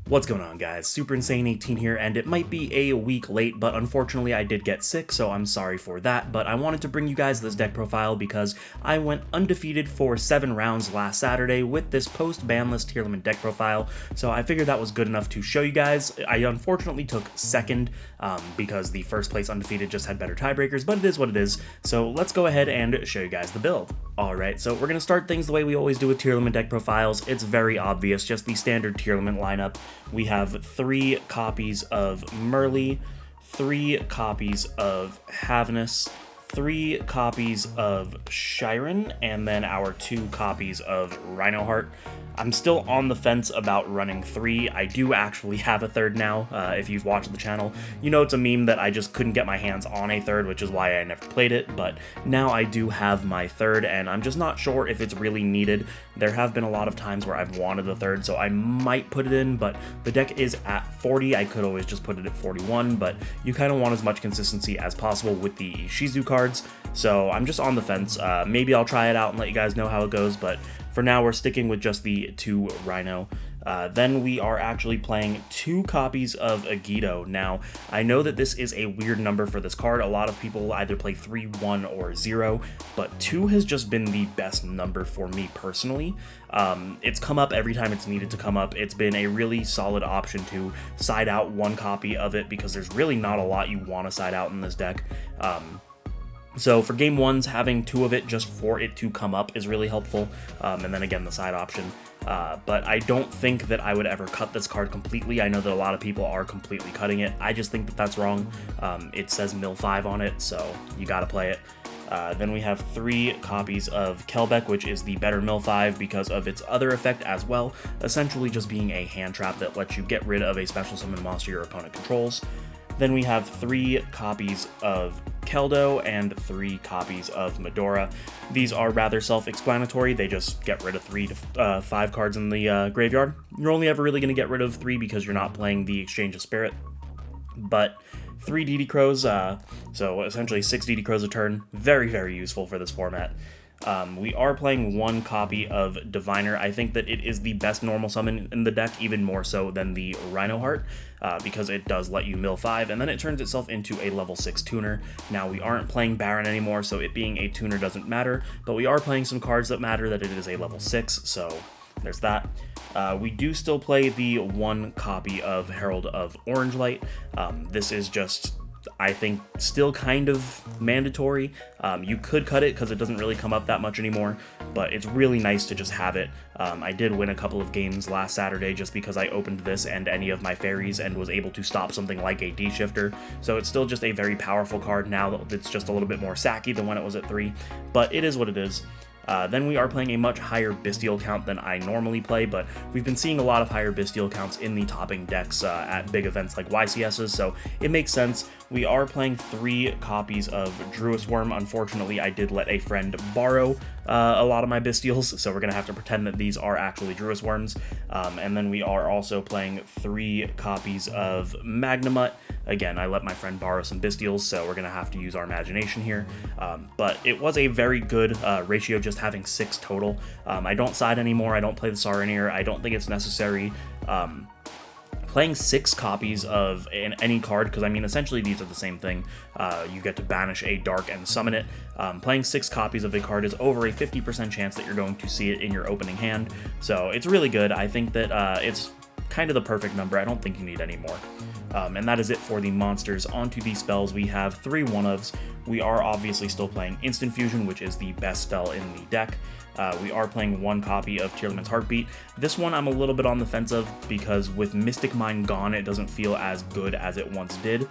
What's going on, guys? Super Insane 18 here, and it might be a week late, but unfortunately I did get sick, so I'm sorry for that. But I wanted to bring you guys this deck profile because I went undefeated for 7 rounds last Saturday with this post-ban list Tearlament deck profile, so I figured that was good enough to show you guys. I unfortunately took second because the first place undefeated just had better tiebreakers, but it is what it is. So let's go ahead and show you guys the build. Alright, so we're going to start things the way we always do with Tearlament deck profiles. It's very obvious, just the standard Tearlament lineup. We have 3 copies of Merly, 3 copies of Havnus, 3 copies of Shiren, and then our 2 copies of Rhinoheart. I'm still on the fence about running 3. I do actually have a 3rd now. If you've watched the channel, you know it's a meme that I just couldn't get my hands on a 3rd, which is why I never played it, but now I do have my 3rd, and I'm just not sure if it's really needed. There have been a lot of times where I've wanted the 3rd, so I might put it in, but the deck is at 40. I could always just put it at 41, but you kind of want as much consistency as possible with the ISHIZU cards, so I'm just on the fence. Maybe I'll try it out and let you guys know how it goes, but for now, we're sticking with just the 2 Rhino. Then we are actually playing 2 copies of Agito. Now, I know that this is a weird number for this card. A lot of people either play 3, 1, or 0, but 2 has just been the best number for me personally. It's come up every time it's needed to come up. It's been a really solid option to side out 1 copy of it because there's really not a lot you want to side out in this deck. So for game 1s, having 2 of it just for it to come up is really helpful, and then again the side option. But I don't think that I would ever cut this card completely. I know that a lot of people are completely cutting it. I just think that that's wrong. It says mill 5 on it, so you gotta play it. Then we have 3 copies of Kelbeck, which is the better mill 5 because of its other effect as well, essentially just being a hand trap that lets you get rid of a special summon monster your opponent controls. Then we have 3 copies of Keldo and 3 copies of Medora. These are rather self-explanatory. They just get rid of 3 to 5 cards in the graveyard. You're only ever really going to get rid of 3 because you're not playing the Exchange of Spirit. But 3 DD Crows, so essentially 6 DD Crows a turn. Very, very useful for this format. We are playing 1 copy of Diviner. I think that it is the best normal summon in the deck, even more so than the Rhinoheart, because it does let you mill 5, and then it turns itself into a level 6 tuner. Now, we aren't playing Baron anymore, so it being a tuner doesn't matter, but we are playing some cards that matter that it is a level 6, so there's that. We do still play the 1 copy of Herald of Orange Light. This is just, I think, still kind of mandatory. You could cut it because it doesn't really come up that much anymore, but it's really nice to just have it. I did win a couple of games last Saturday just because I opened this and any of my fairies and was able to stop something like a D-Shifter, so it's still just a very powerful card now. It's just a little bit more sacky than when it was at 3, but it is what it is. Then we are playing a much higher Bestial count than I normally play, but we've been seeing a lot of higher Bestial counts in the topping decks at big events like YCSs, so it makes sense. We are playing 3 copies of Druis Worm. Unfortunately, I did let a friend borrow a lot of my Bestials, so we're going to have to pretend that these are actually Druis Worms. And then we are also playing 3 copies of Magnamut. Again, I let my friend borrow some Bestials, so we're going to have to use our imagination here. But it was a very good ratio, just having 6 total. I don't side anymore. I don't play the Saronir. I don't think it's necessary. Playing 6 copies of any card, because I mean essentially these are the same thing. You get to banish a dark and summon it. Playing 6 copies of a card is over a 50% chance that you're going to see it in your opening hand, so it's really good. I think that it's kind of the perfect number. I don't think you need any more. And that is it for the monsters. Onto the spells, we have 3 one-ofs. We are obviously still playing Instant Fusion, which is the best spell in the deck. We are playing 1 copy of Tearlament's Heartbeat. This one I'm a little bit on the fence of because with Mystic Mind gone, it doesn't feel as good as it once did.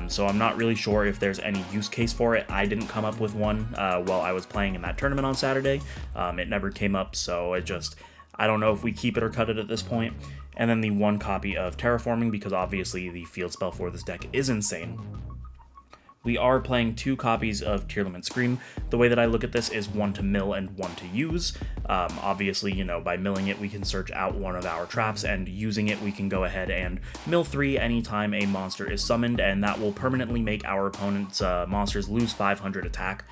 So I'm not really sure if there's any use case for it. I didn't come up with one while I was playing in that tournament on Saturday. It never came up, so I don't know if we keep it or cut it at this point. And then the 1 copy of Terraforming, because obviously the field spell for this deck is insane. We are playing 2 copies of Tearlament Scream. The way that I look at this is 1 to mill and 1 to use. Obviously, you know, by milling it, we can search out one of our traps, and using it, we can go ahead and mill 3 anytime a monster is summoned, and that will permanently make our opponent's monsters lose 500 attack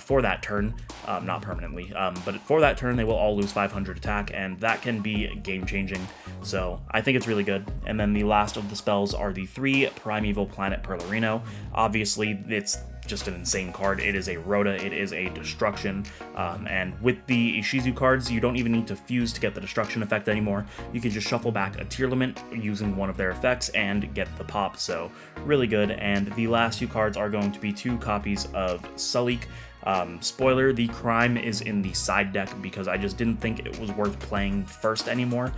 for that turn. Not permanently, but for that turn, they will all lose 500 attack, and that can be game-changing. So I think it's really good. And then the last of the spells are the 3 Primeval Planet Perlerino. Obviously, it's just an insane card. It is a Rhoda, it is a destruction, and with the ISHIZU cards, you don't even need to fuse to get the destruction effect anymore. You can just shuffle back a Tearlament using one of their effects and get the pop, so really good. And the last 2 cards are going to be 2 copies of Sulik. Spoiler, the crime is in the side deck because I just didn't think it was worth playing first anymore.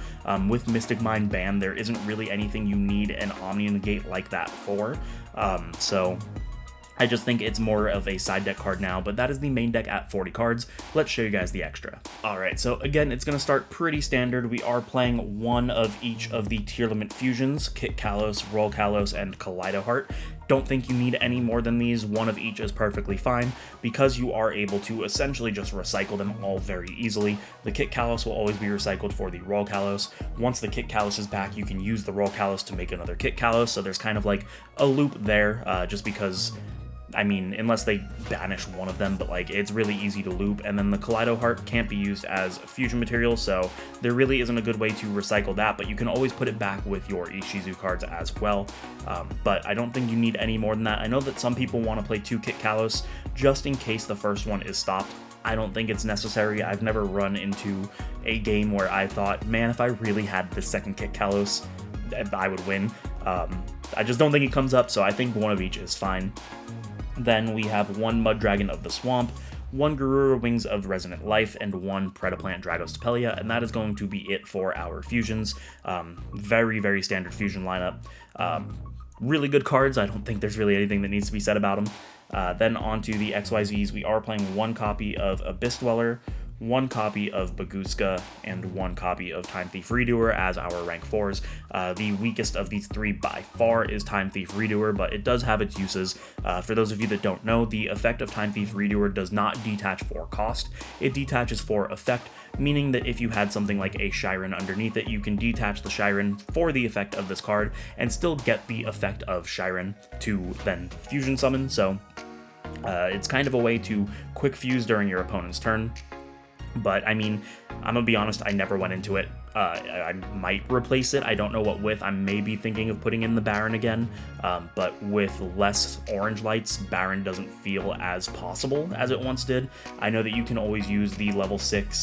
With Mystic Mind banned, there isn't really anything you need an Omni Negate like that for, so I just think it's more of a side deck card now, but that is the main deck at 40 cards. Let's show you guys the extra. Alright, so again, it's going to start pretty standard. We are playing 1 of each of the Tearlament fusions, Kit Kalos, Roll Kalos, and Kaleido Heart. Don't think you need any more than these. 1 of each is perfectly fine because you are able to essentially just recycle them all very easily. The Kit Kalos will always be recycled for the Roll Kalos. Once the Kit Kalos is back, you can use the Roll Kalos to make another Kit Kalos, so there's kind of like a loop there, just because, I mean, unless they banish one of them, but like it's really easy to loop. And then the Kaleido Heart can't be used as fusion material, so there really isn't a good way to recycle that, but you can always put it back with your ISHIZU cards as well. But I don't think you need any more than that. I know that some people want to play 2 Kit Kalos just in case the first one is stopped. I don't think it's necessary. I've never run into a game where I thought, man, if I really had the second Kit Kalos, I would win. I just don't think it comes up, so I think 1 of each is fine. Then we have 1 Mud Dragon of the Swamp, 1 Garura Wings of Resonant Life, and 1 Predaplant Dragostapelia, and that is going to be it for our fusions. Very, very standard fusion lineup. Really good cards. I don't think there's really anything that needs to be said about them. Then on to the XYZs, we are playing 1 copy of Abyss Dweller, 1 copy of Baguska, and 1 copy of Time Thief Redoer as our rank 4s. The weakest of these 3 by far is Time Thief Redoer, but it does have its uses. For those of you that don't know, the effect of Time Thief Redoer does not detach for cost. It detaches for effect, meaning that if you had something like a Shiren underneath it, you can detach the Shiren for the effect of this card and still get the effect of Shiren to then fusion summon. So it's kind of a way to quick fuse during your opponent's turn. But I mean, I'm gonna be honest, I never went into it. I might replace it. I don't know what with. I'm maybe thinking of putting in the Baron again, but with less orange lights, Baron doesn't feel as possible as it once did. I know that you can always use the level 6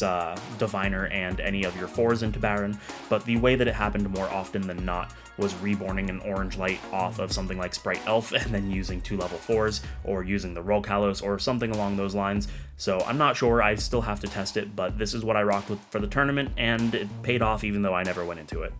Diviner and any of your 4s into Baron, but the way that it happened more often than not was reborning an orange light off of something like Sprite Elf and then using 2 level 4s or using the Roll Kalos or something along those lines. So I'm not sure, I still have to test it, but this is what I rocked with for the tournament, and it paid off even though I never went into it.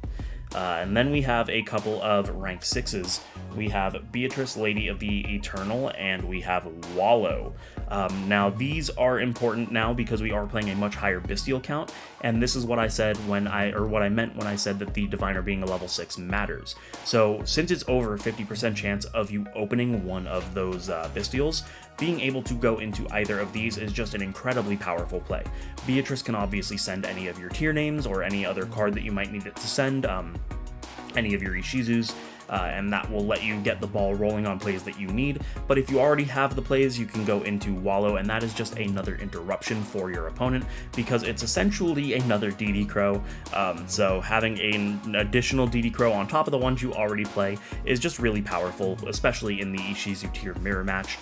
And then we have a couple of rank 6s. We have Beatrice, Lady of the Eternal, and we have Wallow. Now these are important now because we are playing a much higher Bestial count, and this is what I said when what I meant when I said that the Diviner being a level 6 matters. So since it's over a 50% chance of you opening one of those Bestials, being able to go into either of these is just an incredibly powerful play. Beatrice can obviously send any of your tier names or any other card that you might need it to send, any of your ISHIZUs, and that will let you get the ball rolling on plays that you need. But if you already have the plays, you can go into Wallow, and that is just another interruption for your opponent because it's essentially another DD Crow. So having an additional DD Crow on top of the ones you already play is just really powerful, especially in the ISHIZU tier mirror match.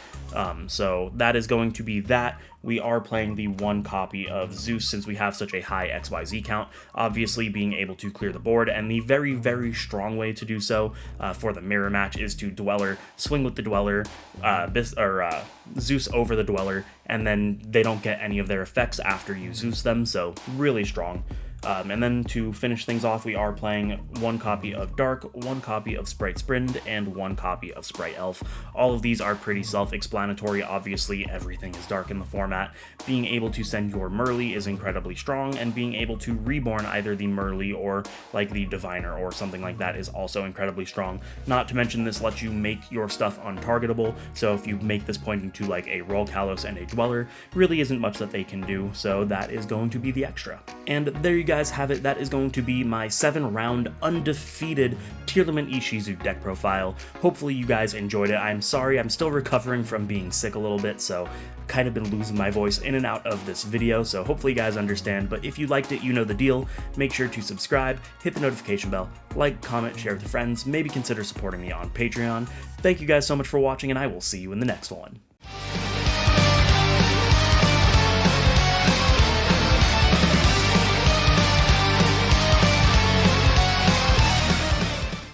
So that is going to be that. We are playing the 1 copy of Zeus since we have such a high XYZ count, obviously being able to clear the board, and the very, very strong way to do so for the mirror match is to Dweller, swing with the Dweller, Zeus over the Dweller, and then they don't get any of their effects after you Zeus them, so really strong. And then to finish things off, we are playing 1 copy of Dark, 1 copy of Sprite Sprint, and 1 copy of Sprite Elf. All of these are pretty self-explanatory. Obviously, everything is Dark in the format. Being able to send your Merly is incredibly strong, and being able to reborn either the Merly or like the Diviner or something like that is also incredibly strong. Not to mention, this lets you make your stuff untargetable, so if you make this pointing to like a Roll Kalos and a Dweller, really isn't much that they can do, so that is going to be the extra. And there you guys have it. That is going to be my 7-round undefeated Tearlament ISHIZU deck profile. Hopefully you guys enjoyed it. I'm sorry, I'm still recovering from being sick a little bit, so kind of been losing my voice in and out of this video, so hopefully you guys understand. But if you liked it, you know the deal. Make sure to subscribe, hit the notification bell, like, comment, share with your friends, maybe consider supporting me on Patreon. Thank you guys so much for watching, and I will see you in the next one.